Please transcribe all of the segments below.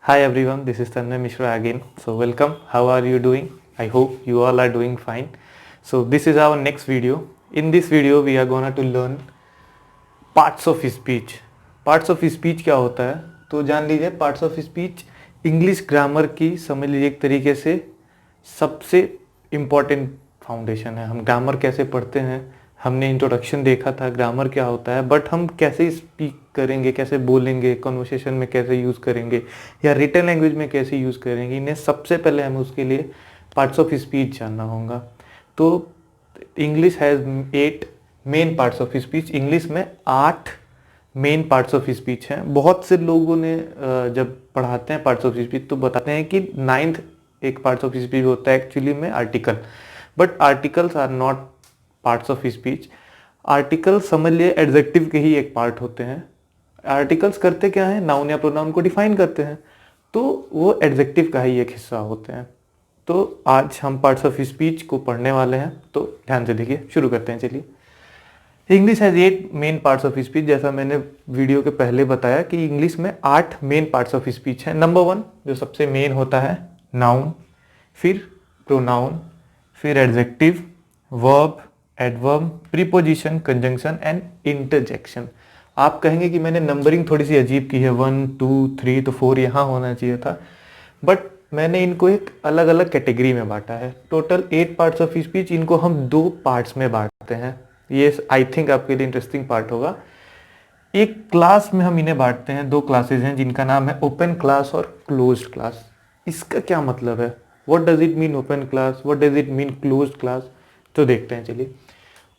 Hi everyone, this is Tanmay Mishra again. So welcome. How are you doing? I hope you all are doing fine. So this is our next video. In this video we are gonna to learn parts of speech. Parts of speech क्या होता है? तो जान लीजिए parts of speech English grammar की समझ लीजिए एक तरीके से सबसे इम्पॉर्टेंट फाउंडेशन है। हम ग्रामर कैसे पढ़ते हैं, हमने इंट्रोडक्शन देखा था ग्रामर क्या होता है, बट हम कैसे स्पीक करेंगे, कैसे बोलेंगे, कन्वर्सेशन में कैसे यूज़ करेंगे या रिटन लैंग्वेज में कैसे यूज़ करेंगे, इन्हें सबसे पहले हमें उसके लिए पार्ट्स ऑफ स्पीच जानना होगा। तो English has 8 main parts of speech. English में 8 मेन पार्ट्स ऑफ स्पीच हैं। बहुत से लोगों ने जब पढ़ाते हैं पार्ट्स ऑफ स्पीच तो बताते हैं कि 9th एक पार्ट्स ऑफ स्पीच होता है एक्चुअली में article, but articles are not parts of speech. Article समझ लिए एडजेक्टिव के ही एक पार्ट होते हैं। आर्टिकल्स करते क्या है, नाउन या प्रोनाउन को डिफाइन करते हैं, तो वो एडजेक्टिव का ही एक हिस्सा होते हैं। तो आज हम पार्ट्स ऑफ स्पीच को पढ़ने वाले हैं, तो ध्यान से देखिए, शुरू करते हैं। चलिए, English has 8 main parts of speech. जैसा मैंने वीडियो के पहले बताया कि इंग्लिश में 8 मेन पार्ट्स ऑफ स्पीच हैं। नंबर 1 जो सबसे मेन होता है नाउन, फिर प्रोनाउन, फिर adjective, verb, adverb, preposition, conjunction and interjection. आप कहेंगे कि मैंने नंबरिंग थोड़ी सी अजीब की है, 1 2 3 तो 4 यहाँ होना चाहिए था, बट मैंने इनको एक अलग अलग कैटेगरी में बांटा है। टोटल 8 पार्ट्स ऑफ स्पीच, इनको हम 2 पार्ट्स में बांटते हैं। ये आई थिंक आपके लिए इंटरेस्टिंग पार्ट होगा। एक क्लास में हम इन्हें बांटते हैं, 2 क्लासेज हैं जिनका नाम है ओपन क्लास और क्लोज्ड क्लास। इसका क्या मतलब है, what does it mean open class, what does it mean closed class, तो देखते हैं। चलिए,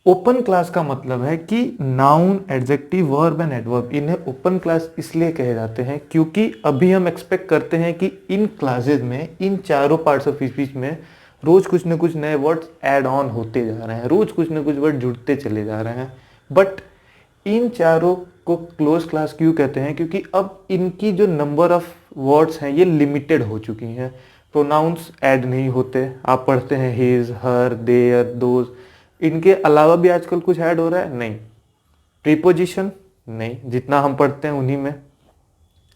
ओपन क्लास का मतलब है कि noun, adjective, verb and adverb, इन्हें ओपन क्लास इसलिए कहे जाते हैं क्योंकि अभी हम एक्सपेक्ट करते हैं कि इन क्लासेज में, इन चारों पार्ट्स ऑफ स्पीच में रोज कुछ न कुछ नए वर्ड्स ऐड ऑन होते जा रहे हैं, रोज कुछ न कुछ वर्ड जुड़ते चले जा रहे हैं। बट इन चारों को क्लोज क्लास क्यों कहते हैं, क्योंकि अब इनकी जो नंबर ऑफ वर्ड्स हैं ये लिमिटेड हो चुकी हैं। प्रोनाउंस ऐड नहीं होते, आप पढ़ते हैं हिज, हर, देयर, दोज, इनके अलावा भी आजकल कुछ ऐड हो रहा है नहीं। प्रीपोजिशन नहीं, जितना हम पढ़ते हैं उन्हीं में।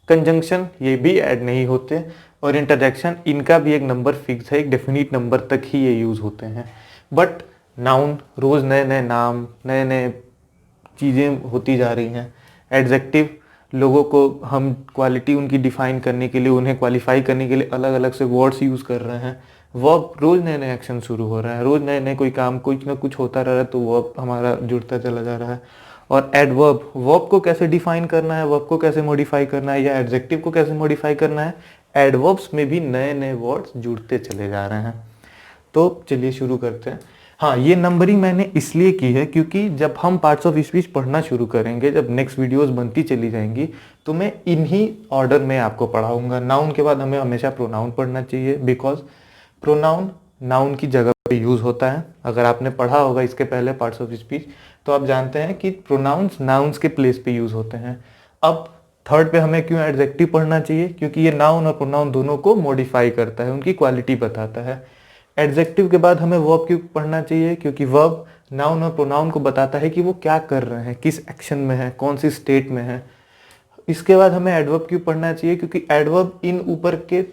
कंजंक्शन ये भी ऐड नहीं होते, और इंटरजेक्शन इनका भी एक नंबर फिक्स है, एक डेफिनिट नंबर तक ही ये यूज होते हैं। बट नाउन रोज नए नए नाम, नए नए चीज़ें होती जा रही हैं। एडजेक्टिव लोगों को हम क्वालिटी उनकी डिफाइन करने के लिए, उन्हें क्वालिफाई करने के लिए अलग अलग से वर्ड्स यूज़ कर रहे हैं। वर्ब रोज नए नए एक्शन शुरू हो रहा है, रोज नए नए कोई काम, कुछ ना कुछ होता रह रहा है, तो वर्ब हमारा जुड़ता चला जा रहा है। और एडवर्ब, वर्ब को कैसे डिफाइन करना है, वर्ब को कैसे मॉडिफाई करना है, या एडजेक्टिव को कैसे मॉडिफाई करना है, एडवर्ब्स में भी नए नए वर्ड्स जुड़ते चले जा रहे हैं। तो चलिए शुरू करते हैं। हाँ, ये नंबरिंग मैंने इसलिए की है क्योंकि जब हम पार्ट्स ऑफ स्पीच पढ़ना शुरू करेंगे, जब नेक्स्ट वीडियोस बनती चली जाएंगी, तो मैं इन्हीं ऑर्डर में आपको पढ़ाऊंगा। नाउन के बाद हमें हमेशा प्रोनाउन पढ़ना चाहिए, बिकॉज प्रोनाउन नाउन की जगह पे यूज होता है। अगर आपने पढ़ा होगा इसके पहले पार्ट्स ऑफ स्पीच, तो आप जानते हैं कि प्रोनाउंस नाउन्स के प्लेस पे यूज होते हैं। अब थर्ड पे हमें क्यों एडजेक्टिव पढ़ना चाहिए, क्योंकि ये नाउन और प्रोनाउन दोनों को मॉडिफाई करता है, उनकी क्वालिटी बताता है। एडजेक्टिव के बाद हमें वर्ब क्यों पढ़ना चाहिए, क्योंकि वर्ब नाउन और प्रोनाउन को बताता है कि वो क्या कर रहे हैं, किस एक्शन में है, कौन सी स्टेट में है। इसके बाद हमें एडवर्ब क्यों पढ़ना चाहिए, क्योंकि एडवर्ब इन ऊपर के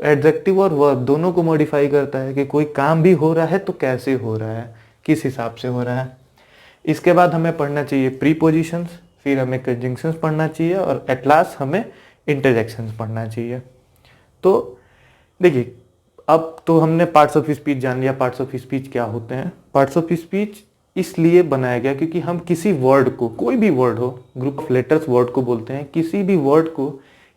एडजेक्टिव और वर्ब दोनों को मॉडिफाई करता है कि कोई काम भी हो रहा है तो कैसे हो रहा है, किस हिसाब से हो रहा है। इसके बाद हमें पढ़ना चाहिए प्रीपोजिशंस, फिर हमें कंजंक्शंस पढ़ना चाहिए, और एट लास्ट हमें इंटरजेक्शंस पढ़ना चाहिए। तो देखिए, अब तो हमने पार्ट्स ऑफ स्पीच जान लिया। पार्ट्स ऑफ स्पीच क्या होते हैं? पार्ट्स ऑफ स्पीच इसलिए बनाया गया क्योंकि हम किसी वर्ड को, कोई भी वर्ड हो, ग्रुप ऑफ लेटर्स वर्ड को बोलते हैं, किसी भी वर्ड को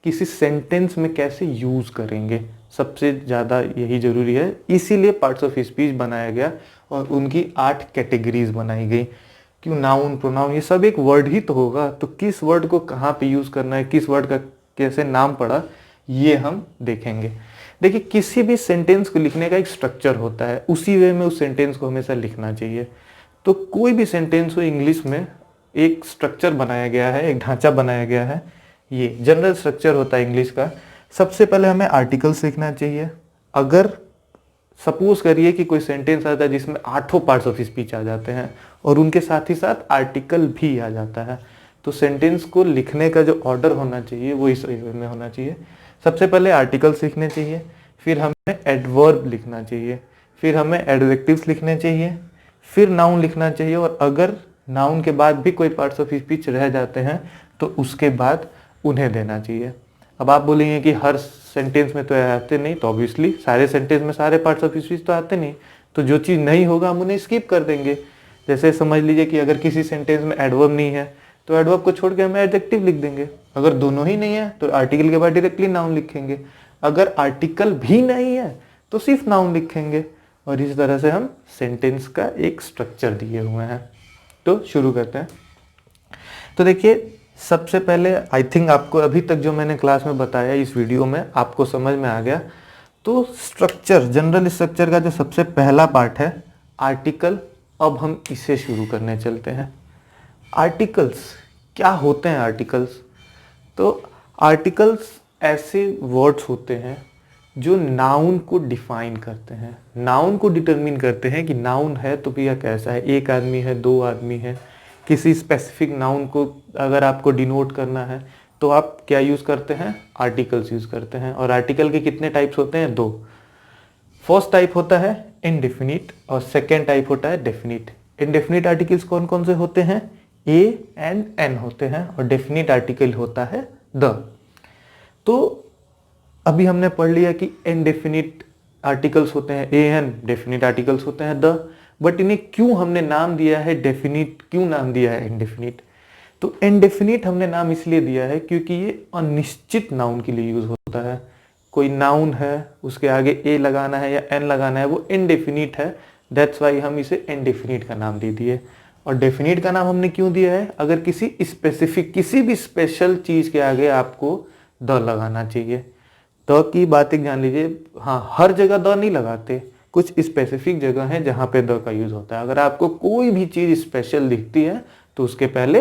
किसी सेंटेंस में कैसे यूज करेंगे, सबसे ज़्यादा यही जरूरी है। इसीलिए पार्ट्स ऑफ स्पीच बनाया गया और उनकी 8 कैटेगरीज बनाई गई। क्यों, नाउन, प्रोनाउन, ये सब एक वर्ड ही तो होगा, तो किस वर्ड को कहाँ पे यूज करना है, किस वर्ड का कैसे नाम पड़ा, ये हम देखेंगे। देखिए, किसी भी सेंटेंस को लिखने का एक स्ट्रक्चर होता है, उसी वे में उस सेंटेंस को हमेशा लिखना चाहिए। तो कोई भी सेंटेंस हो इंग्लिश में, एक स्ट्रक्चर बनाया गया है, एक ढांचा बनाया गया है। ये जनरल स्ट्रक्चर होता है इंग्लिश का। सबसे पहले हमें आर्टिकल्स लिखना चाहिए। अगर सपोज करिए कि कोई सेंटेंस आता है जिसमें 8 पार्ट्स ऑफ स्पीच आ जाते हैं और उनके साथ ही साथ आर्टिकल भी आ जाता है, तो सेंटेंस को लिखने का जो ऑर्डर होना चाहिए वो इस वे में होना चाहिए। सबसे पहले आर्टिकल्स लिखने चाहिए, फिर हमें एडवर्ब लिखना चाहिए, फिर हमें एडजेक्टिव्स लिखने चाहिए, फिर नाउन लिखना चाहिए, और अगर नाउन के बाद भी कोई पार्ट्स ऑफ स्पीच रह जाते हैं तो उसके बाद उन्हें देना चाहिए। अब आप बोलेंगे कि हर सेंटेंस में तो आते नहीं, तो ऑब्वियसली सारे सेंटेंस में सारे पार्ट्स ऑफ स्पीच तो आते नहीं, तो जो चीज़ नहीं होगा हम उन्हें स्किप कर देंगे। जैसे समझ लीजिए कि अगर किसी सेंटेंस में एडवर्ब नहीं है तो एडवर्ब को छोड़ के हम एडजेक्टिव लिख देंगे, अगर दोनों ही नहीं है तो आर्टिकल के बाद डायरेक्टली नाउन लिखेंगे, अगर आर्टिकल भी नहीं है तो सिर्फ नाउन लिखेंगे, और इस तरह से हम सेंटेंस का एक स्ट्रक्चर दिए हुए हैं। तो शुरू करते हैं। तो देखिए, सबसे पहले आई थिंक आपको अभी तक जो मैंने क्लास में बताया इस वीडियो में आपको समझ में आ गया। तो स्ट्रक्चर, जनरल स्ट्रक्चर का जो सबसे पहला पार्ट है आर्टिकल, अब हम इसे शुरू करने चलते हैं। आर्टिकल्स क्या होते हैं? आर्टिकल्स, तो आर्टिकल्स ऐसे वर्ड्स होते हैं जो नाउन को डिफाइन करते हैं, नाउन को डिटरमिन करते हैं कि नाउन है तो भैया कैसा है, एक आदमी है, दो आदमी है। किसी स्पेसिफिक नाउन को अगर आपको डिनोट करना है तो आप क्या यूज़ करते हैं? आर्टिकल्स यूज़ करते हैं। और आर्टिकल के कितने टाइप्स होते हैं? दो। फर्स्ट टाइप होता है इनडेफिनिट और सेकेंड टाइप होता है डेफिनिट। इनडेफिनिट आर्टिकल्स कौन कौन से होते हैं? ए एंड एन होते हैं, और डेफिनिट आर्टिकल होता है द। तो अभी हमने पढ़ लिया कि इनडेफिनिट आर्टिकल्स होते हैं ए एन, डेफिनिट आर्टिकल्स होते हैं द, बट इन्हें क्यों हमने नाम दिया है डेफिनिट, क्यों नाम दिया है इनडेफिनिट? तो इनडेफिनिट हमने नाम इसलिए दिया है क्योंकि ये अनिश्चित नाउन के लिए यूज होता है। कोई नाउन है, उसके आगे ए लगाना है या एन लगाना है, वो इनडेफिनिट है, दैट्स वाई हम इसे इनडेफिनिट का नाम दे दिए। और डेफिनिट का नाम हमने क्यों दिया है? अगर किसी स्पेसिफिक, किसी भी स्पेशल चीज के आगे आपको द लगाना चाहिए। द की बात एक जान लीजिए, हाँ, हर जगह द नहीं लगाते, कुछ स्पेसिफिक जगह है जहाँ पे द का यूज होता है। अगर आपको कोई भी चीज स्पेशल दिखती है तो उसके पहले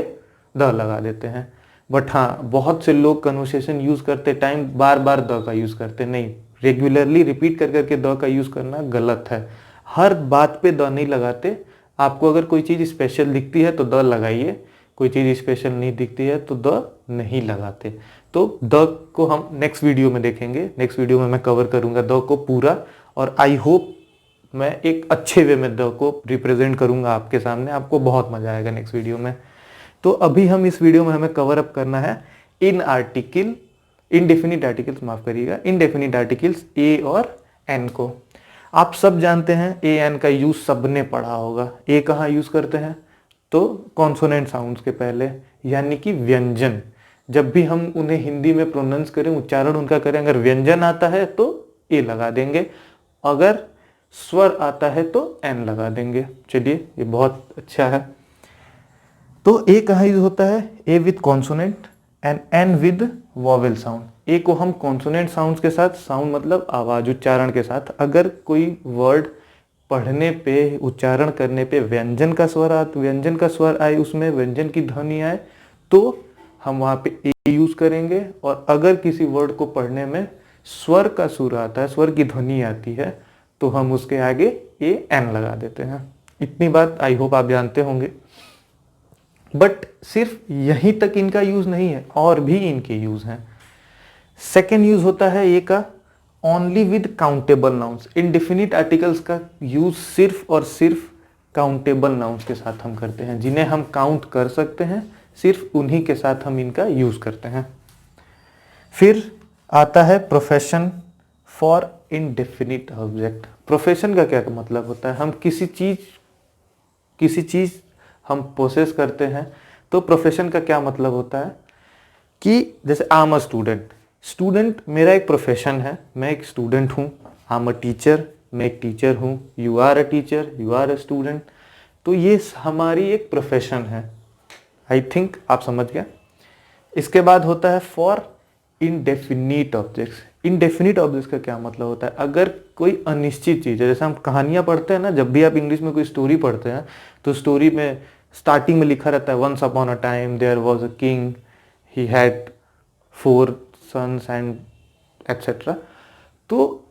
द लगा देते हैं। बट हाँ, बहुत से लोग कन्वर्सेशन यूज करते टाइम बार बार द का यूज करते नहीं, रेगुलरली रिपीट कर करके द का यूज करना गलत है। हर बात पे द नहीं लगाते। आपको अगर कोई चीज स्पेशल दिखती है तो द लगाइए, कोई चीज स्पेशल नहीं दिखती है तो द नहीं लगाते। तो द को हम नेक्स्ट वीडियो में देखेंगे, नेक्स्ट वीडियो में मैं कवर करूंगा द को पूरा, और आई होप मैं एक अच्छे वे में द को रिप्रेजेंट करूंगा आपके सामने, आपको बहुत मजा आएगा नेक्स्ट वीडियो में। तो अभी हम इस वीडियो में हमें कवर अप करना है इनडेफिनिट आर्टिकल्स, माफ करिएगा, इनडेफिनिट आर्टिकल्स ए और एन को। आप सब जानते हैं ए एन का यूज सबने पढ़ा होगा। ए कहाँ यूज करते हैं? तो कॉन्सोनेंट साउंड्स के पहले, यानी कि व्यंजन। जब भी हम उन्हें हिंदी में प्रोनाउंस करें, उच्चारण उनका करें, अगर व्यंजन आता है तो ए लगा देंगे, अगर स्वर आता है तो एन लगा देंगे। चलिए, ये बहुत अच्छा है। तो ए कहाँ यूज होता है? A with consonant and an with vowel sound. A को हम कॉन्सोनेंट साउंड्स के साथ, साउंड मतलब आवाज, उच्चारण के साथ, अगर कोई वर्ड पढ़ने पे, उच्चारण करने पे व्यंजन का स्वर आए, उसमें व्यंजन की ध्वनि आए, तो हम वहां पे ए यूज करेंगे। और अगर किसी वर्ड को पढ़ने में स्वर का सुर आता है, स्वर की ध्वनि आती है, तो हम उसके आगे ए एन लगा देते हैं। इतनी बात आई होप आप जानते होंगे। बट सिर्फ यहीं तक इनका यूज नहीं है, और भी इनके यूज हैं। सेकेंड यूज होता है ए का only with countable nouns. Indefinite articles का यूज सिर्फ और सिर्फ काउंटेबल नाउन्स के साथ हम करते हैं, जिन्हें हम काउंट कर सकते हैं, सिर्फ उन्हीं के साथ हम इनका यूज करते हैं। फिर आता है profession for indefinite object. Profession का क्या मतलब होता है? हम किसी चीज हम प्रोसेस करते हैं, तो प्रोफेशन का क्या मतलब होता है कि जैसे आई एम अ स्टूडेंट मेरा एक प्रोफेशन है, मैं एक स्टूडेंट हूँ। आई एम अ टीचर, मैं एक टीचर हूँ। You are a teacher, you are a student. तो ये हमारी एक प्रोफेशन है। आई थिंक आप समझ गए। इसके बाद होता है for indefinite objects. Indefinite objects का क्या मतलब होता है? अगर कोई अनिश्चित चीज है, जैसे हम कहानियां पढ़ते हैं ना, जब भी आप इंग्लिश में कोई स्टोरी पढ़ते हैं तो स्टोरी में स्टार्टिंग में लिखा रहता है once upon a time there was a king, he had 4 sons and etcetera. तो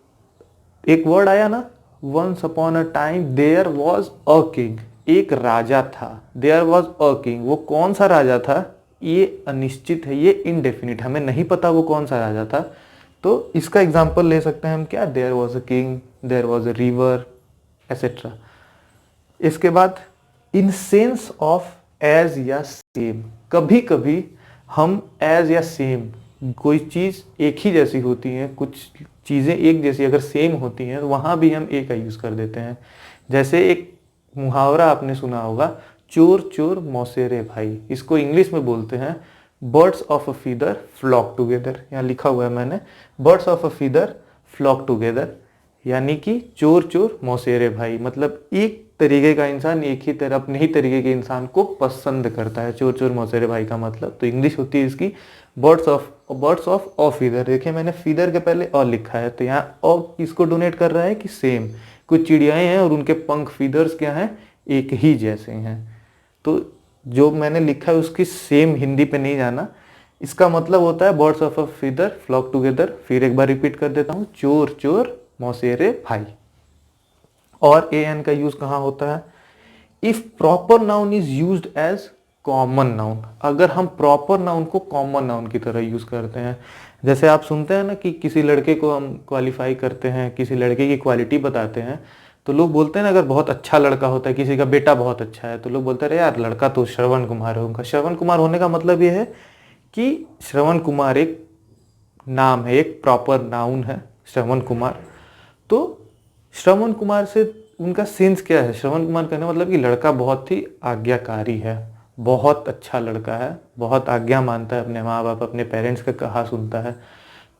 एक वर्ड आया ना, once upon a time there was a king, एक राजा था, देयर वाज अ किंग। वो कौन सा राजा था ये अनिश्चित है, ये इनडेफिनिट, हमें नहीं पता वो कौन सा राजा था। तो इसका एग्जाम्पल ले सकते हैं हम क्या, there was a king, there was a river etcetera. इसके बाद इन सेंस ऑफ एज या सेम, कभी कभी हम एज या सेम, कोई चीज़ एक ही जैसी होती है, कुछ चीज़ें एक जैसी अगर सेम होती हैं तो वहाँ भी हम ए का यूज़ कर देते हैं। जैसे एक मुहावरा आपने सुना होगा, चोर चोर मौसेरे भाई, इसको इंग्लिश में बोलते हैं birds of a feather flock together. यहाँ लिखा हुआ है मैंने, birds of a feather flock together, यानी कि चोर चोर मौसेरे भाई, मतलब एक तरीके का इंसान एक ही तरह अपने ही तरीके के इंसान को पसंद करता है। चोर चोर मौसेरे भाई का मतलब, तो इंग्लिश होती है इसकी बर्ड्स ऑफ अ फीदर। देखिए मैंने फीदर के पहले अ लिखा है, तो यहाँ अ किसको डोनेट कर रहा है कि सेम, कुछ चिड़ियाएं हैं और उनके पंख फीदर्स क्या हैं, एक ही जैसे हैं। तो जो मैंने लिखा है उसकी सेम हिंदी पे नहीं जाना, इसका मतलब होता है birds of a feather flock together. फिर एक बार रिपीट कर देता हूँ, चोर चोर मौसेरे भाई। और ए एन का यूज कहाँ होता है, if proper noun is used as common noun, अगर हम प्रॉपर नाउन को कॉमन नाउन की तरह यूज करते हैं। जैसे आप सुनते हैं ना कि किसी लड़के को हम क्वालिफाई करते हैं, किसी लड़के की क्वालिटी बताते हैं, तो लोग बोलते हैं ना, अगर बहुत अच्छा लड़का होता है, किसी का बेटा बहुत अच्छा है, तो लोग बोलते हैं यार लड़का तो श्रवण कुमार है। उनका श्रवण कुमार होने का मतलब ये है कि श्रवण कुमार एक नाम है, एक प्रॉपर नाउन है श्रवण कुमार। तो श्रवण कुमार से उनका सेंस क्या है, श्रवण कुमार कहने मतलब कि लड़का बहुत ही आज्ञाकारी है, बहुत अच्छा लड़का है, बहुत आज्ञा मानता है, अपने माँ बाप अपने पेरेंट्स का कहा सुनता है।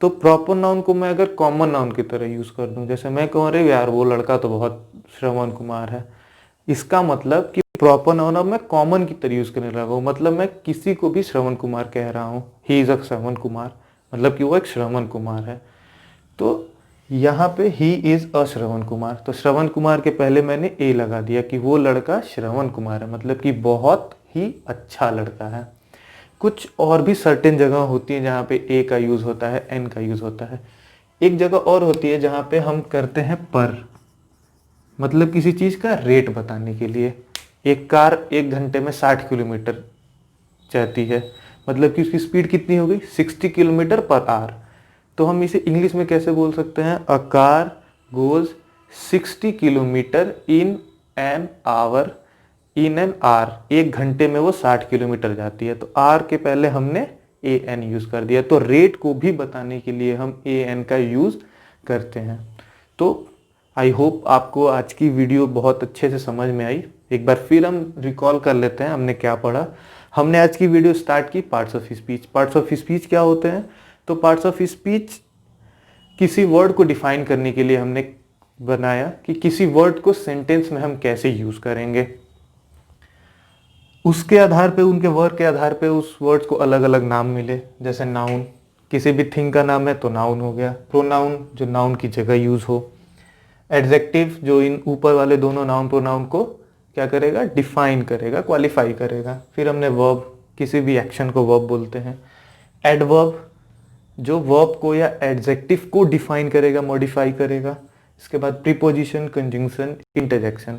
तो प्रॉपर नाउन को मैं अगर कॉमन नाउन की तरह यूज कर दूं, जैसे मैं कहूँ अरे यार वो लड़का तो बहुत श्रवण कुमार है, इसका मतलब कि प्रॉपर नाउन अब मैं कॉमन की तरह यूज करने लगा हूँ, मतलब मैं किसी को भी श्रवण कुमार कह रहा हूँ, he is a Shravan Kumar, मतलब कि वो एक श्रवण कुमार है। तो यहाँ पे he is a Shravan Kumar, तो श्रवण कुमार के पहले मैंने ए लगा दिया कि वो लड़का श्रवण कुमार है, मतलब कि बहुत ही अच्छा लड़का है। कुछ और भी सर्टेन जगह होती है जहाँ पे ए का यूज होता है, एन का यूज होता है। एक जगह और होती है जहाँ पे हम करते हैं पर, मतलब किसी चीज का रेट बताने के लिए। एक कार 1 घंटे में 60 किलोमीटर जाती है, मतलब कि उसकी स्पीड कितनी हो गई, 60 किलोमीटर पर आवर। तो हम इसे इंग्लिश में कैसे बोल सकते हैं, a car goes 60 kilometre in an hour, in an hour, 1 घंटे में वो 60 किलोमीटर जाती है। तो आर के पहले हमने ए एन यूज कर दिया। तो रेट को भी बताने के लिए हम ए एन का यूज करते हैं। तो आई होप आपको आज की वीडियो बहुत अच्छे से समझ में आई। एक बार फिर हम रिकॉल कर लेते हैं हमने क्या पढ़ा। हमने आज की वीडियो स्टार्ट की parts of speech. Parts of speech क्या होते हैं, तो पार्ट्स ऑफ स्पीच किसी वर्ड को डिफाइन करने के लिए हमने बनाया कि किसी वर्ड को सेंटेंस में हम कैसे यूज करेंगे, उसके आधार पे, उनके वर्ड के आधार पे उस वर्ड को अलग अलग नाम मिले। जैसे नाउन, किसी भी थिंग का नाम है तो नाउन हो गया। प्रोनाउन, जो नाउन की जगह यूज हो। एडजेक्टिव, जो इन ऊपर वाले दोनों नाउन प्रोनाउन को क्या करेगा, डिफाइन करेगा, क्वालिफाई करेगा। फिर हमने वर्ब, किसी भी एक्शन को वर्ब बोलते हैं। एडवर्ब, जो वर्ब को या एडजेक्टिव को डिफाइन करेगा, मॉडिफाई करेगा। इसके बाद प्रीपोजिशन, कंजंक्शन, इंटरजेक्शन।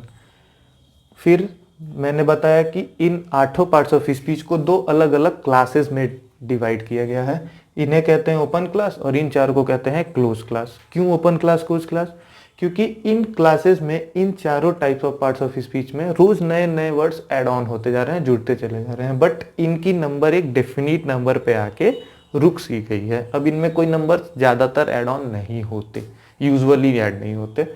फिर मैंने बताया कि इन 8 पार्ट्स ऑफ स्पीच को 2 अलग अलग क्लासेस में डिवाइड किया गया है। इन्हें कहते हैं ओपन क्लास और इन 4 को कहते हैं क्लोज क्लास। क्यों ओपन क्लास, क्लोज क्लास, क्योंकि इन क्लासेस में, इन चारों types of parts of speech में रोज नए नए वर्ड्स ऐड ऑन होते जा रहे हैं, जुड़ते चले जा रहे हैं, बट इनकी नंबर एक डेफिनिट नंबर पे आके रुक सी गई है। अब इनमें कोई नंबर ज्यादातर ऐड ऑन नहीं होते, यूजुअली ऐड नहीं होते।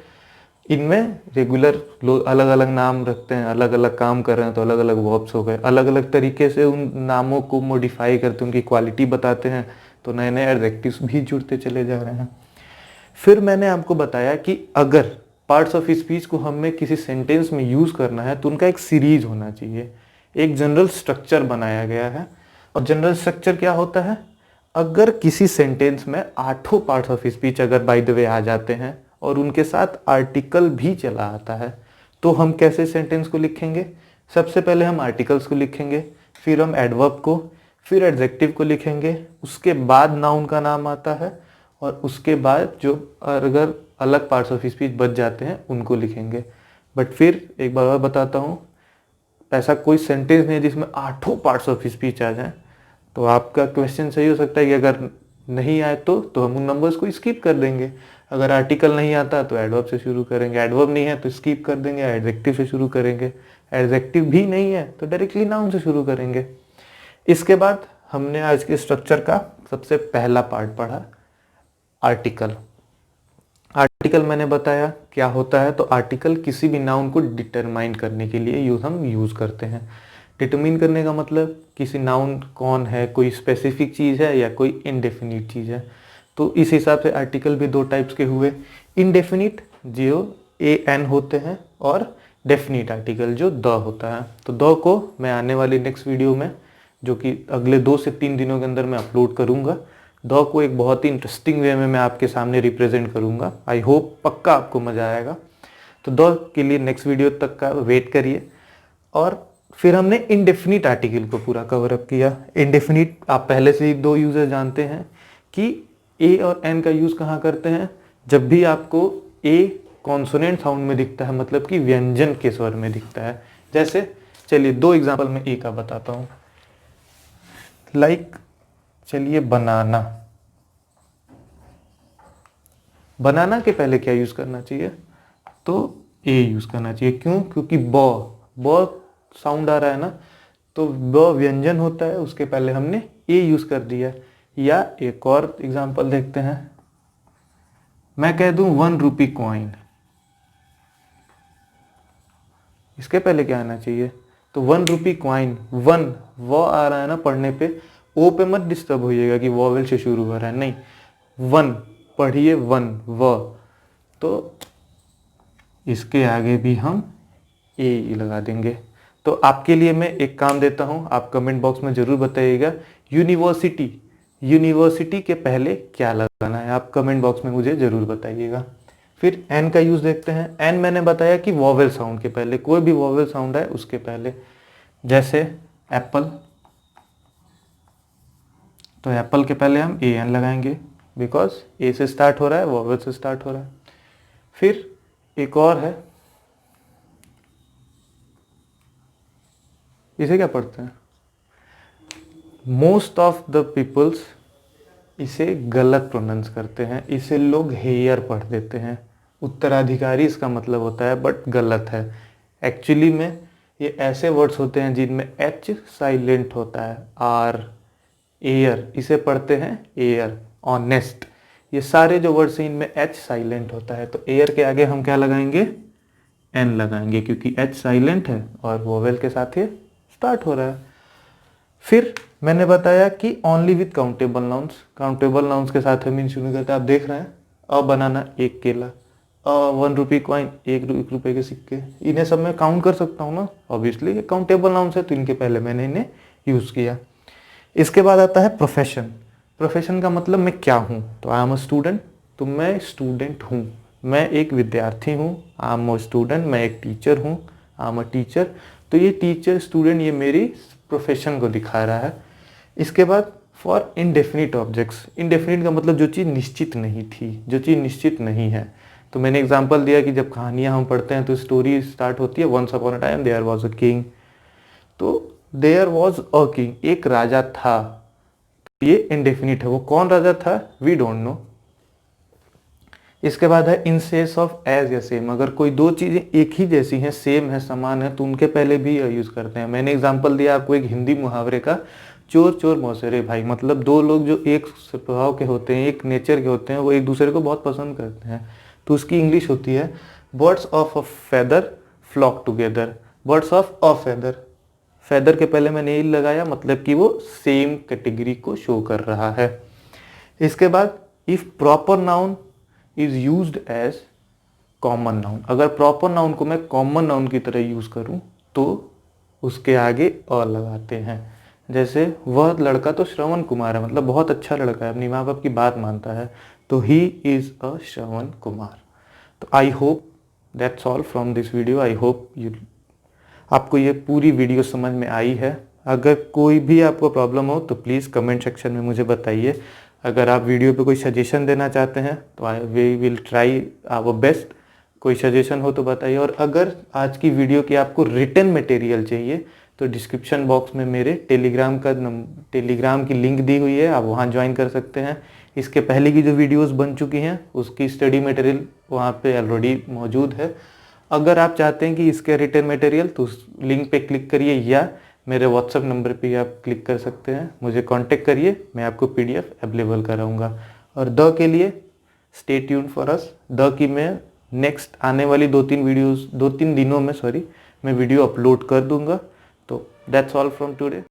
इनमें रेगुलर लोग अलग अलग नाम रखते हैं, अलग अलग काम कर रहे हैं तो अलग अलग वर्ब्स हो गए, अलग अलग तरीके से उन नामों को मॉडिफाई करते, उनकी क्वालिटी बताते हैं, तो नए नए एडजेक्टिव्स भी जुड़ते चले जा रहे हैं। फिर मैंने आपको बताया कि अगर पार्ट्स ऑफ स्पीच को हमें किसी सेंटेंस में यूज करना है तो उनका एक सीरीज होना चाहिए, एक जनरल स्ट्रक्चर बनाया गया है। और जनरल स्ट्रक्चर क्या होता है, अगर किसी सेंटेंस में 8 पार्ट्स ऑफ स्पीच अगर बाय द वे आ जाते हैं और उनके साथ आर्टिकल भी चला आता है, तो हम कैसे सेंटेंस को लिखेंगे। सबसे पहले हम आर्टिकल्स को लिखेंगे, फिर हम एडवर्ब को, फिर एडजेक्टिव को लिखेंगे, उसके बाद नाउन का नाम आता है, और उसके बाद जो अगर अलग पार्ट्स ऑफ स्पीच बच जाते हैं उनको लिखेंगे। बट फिर एक बार और बताता हूँ, ऐसा कोई सेंटेंस नहीं है जिसमें 8 पार्ट्स ऑफ स्पीच आ जाए। तो आपका क्वेश्चन सही हो सकता है कि अगर नहीं आए तो हम उन नंबर्स को स्किप कर देंगे। अगर आर्टिकल नहीं आता तो एडवर्ब से शुरू करेंगे, एडवर्ब नहीं है तो स्किप कर देंगे, एडजेक्टिव से शुरू करेंगे, एडजेक्टिव भी नहीं है तो डायरेक्टली नाउन से शुरू करेंगे। इसके बाद हमने आज के स्ट्रक्चर का सबसे पहला पार्ट पढ़ा, आर्टिकल। आर्टिकल मैंने बताया क्या होता है। तो आर्टिकल किसी भी नाउन को डिटरमाइन करने के लिए हम यूज़ करते हैं। डिटरमाइन करने का मतलब किसी नाउन कौन है, कोई स्पेसिफिक चीज़ है या कोई इनडेफिनिट चीज़ है। तो इस हिसाब से आर्टिकल भी दो टाइप्स के हुए, इनडेफिनिट जो AN होते हैं और डेफिनिट आर्टिकल जो द होता है। तो द को मैं आने वाली नेक्स्ट वीडियो में, जो कि अगले 2 से 3 दिनों के अंदर मैं अपलोड करूँगा, द को एक बहुत ही इंटरेस्टिंग वे में मैं आपके सामने रिप्रेजेंट करूँगा। आई होप पक्का आपको मज़ा आएगा। तो द के लिए नेक्स्ट वीडियो तक का वेट करिए। और फिर हमने इनडेफिनिट आर्टिकल को पूरा कवर अप किया। इनडेफिनिट आप पहले से ही 2 यूज़र जानते हैं कि ए और एन का यूज़ कहाँ करते हैं, जब भी आपको ए कॉन्सोनेंट साउंड में दिखता है, मतलब कि व्यंजन के स्वर में दिखता है। जैसे चलिए 2 एग्जाम्पल मैं ए का बताता हूँ। लाइक चलिए बनाना, बनाना के पहले क्या यूज़ करना चाहिए, तो ए यूज़ करना चाहिए। क्यों? क्योंकि ब साउंड आ रहा है ना, तो ब व्यंजन होता है, उसके पहले हमने ए यूज़ कर दिया। या एक और एग्जांपल देखते हैं, मैं कह दूं 1 रुपी कॉइन, इसके पहले क्या आना चाहिए, तो 1 रुपी कॉइन, 1 वो आ रहा है ना पढ़ने पे, ओ पे मत डिस्टर्ब होइएगा कि वॉवेल से शुरू हो रहा है, नहीं, 1 पढ़िए, 1 व, तो इसके आगे भी हम ए लगा देंगे। तो आपके लिए मैं एक काम देता हूं, आप कमेंट बॉक्स में जरूर बताइएगा, यूनिवर्सिटी के पहले क्या लगाना है, आप कमेंट बॉक्स में मुझे जरूर बताइएगा। फिर एन का यूज देखते हैं। एन मैंने बताया कि वॉवेल साउंड के पहले, कोई भी वॉवेल साउंड है उसके पहले। जैसे एप्पल, तो एप्पल के पहले हम ए एन लगाएंगे, बिकॉज ए से स्टार्ट हो रहा है, वॉवेल से स्टार्ट हो रहा है। फिर एक और है, इसे क्या पढ़ते हैं, मोस्ट ऑफ द पीपल्स इसे गलत प्रोनाउंस करते हैं, इसे लोग हेयर पढ़ देते हैं। उत्तराधिकारी इसका मतलब होता है, बट गलत है। एक्चुअली में ये ऐसे वर्ड्स होते हैं जिनमें एच साइलेंट होता है, आर, एयर, इसे पढ़ते हैं एयर। ऑनेस्ट, ये सारे जो वर्ड्स हैं इनमें एच साइलेंट होता है, तो एयर के आगे हम क्या लगाएंगे, एन लगाएंगे, क्योंकि एच साइलेंट है और वोवेल के साथ ये स्टार्ट हो रहा है। फिर मैंने बताया कि only with countable nouns, countable nouns के साथ हम इन शुरू करते हैं। आप देख रहे हैं, अ बनाना, एक केला, 1 रुपी कॉइन, 1 रुपए के सिक्के, इन्हें सब मैं काउंट कर सकता हूँ ना, ऑब्वियसली ये काउंटेबल नाउन्स है, तो इनके पहले मैंने इन्हें यूज़ किया। इसके बाद आता है प्रोफेशन। प्रोफेशन का मतलब मैं क्या हूँ, तो आई एम अ स्टूडेंट, तो मैं स्टूडेंट हूँ, मैं एक विद्यार्थी हूँ। आई एम अ स्टूडेंट, मैं एक टीचर हूँ, आई एम अ टीचर। तो ये टीचर, स्टूडेंट, ये मेरी प्रोफेशन को दिखा रहा है। इसके बाद फॉर इनडेफिनिट ऑब्जेक्ट्स, इनडेफिनिट का मतलब जो चीज़ निश्चित नहीं थी, जो चीज़ निश्चित नहीं है। तो मैंने एग्जांपल दिया कि जब कहानियाँ हम पढ़ते हैं तो स्टोरी स्टार्ट होती है, once upon a time there was a king, तो देयर वाज अ किंग, एक राजा था, ये इनडेफिनिट है, वो कौन राजा था वी डोंट नो। इसके बाद है इन सेंस ऑफ एज या सेम, अगर कोई दो चीजें एक ही जैसी हैं, सेम है, समान है, तो उनके पहले भी यूज करते हैं। मैंने एग्जांपल दिया आपको एक हिंदी मुहावरे का, चोर चोर मौसेरे भाई, मतलब दो लोग जो एक स्वभाव के होते हैं, एक नेचर के होते हैं, वो एक दूसरे को बहुत पसंद करते हैं, तो उसकी इंग्लिश होती है birds of a feather flock together. Birds of a feather, feather के पहले मैंने ये लगाया, मतलब कि वो सेम कैटेगरी को शो कर रहा है। इसके बाद if proper noun is used as common noun, अगर प्रॉपर नाउन को मैं कॉमन नाउन की तरह यूज करूं तो उसके आगे अ लगाते हैं। जैसे वह लड़का तो श्रवण कुमार है, मतलब बहुत अच्छा लड़का है, अपनी माँ बाप की बात मानता है, तो he is a Shravan Kumar. तो I hope that's all from this video. I hope आपको ये पूरी वीडियो समझ में आई है। अगर कोई भी आपको प्रॉब्लम हो तो प्लीज़ कमेंट सेक्शन में मुझे बताइए। अगर आप वीडियो पे कोई सजेशन देना चाहते हैं तो we will try our best, कोई सजेशन हो तो बताइए। और अगर आज की वीडियो की आपको रिटन मटेरियल चाहिए तो डिस्क्रिप्शन बॉक्स में मेरे टेलीग्राम की लिंक दी हुई है, आप वहाँ ज्वाइन कर सकते हैं। इसके पहले की जो वीडियोस बन चुकी हैं उसकी स्टडी मटेरियल वहाँ पे ऑलरेडी मौजूद है। अगर आप चाहते हैं कि इसके रिटन मटेरियल, तो उस लिंक पे क्लिक करिए या मेरे व्हाट्सएप नंबर पे आप क्लिक कर सकते हैं, मुझे कांटेक्ट करिए, मैं आपको पीडीएफ अवेलेबल कराऊंगा। और द के लिए stay tuned for us, the key मैं नेक्स्ट आने वाली 2-3 दिनों में मैं वीडियो अपलोड कर दूंगा। तो दैट्स ऑल फ्रॉम टुडे।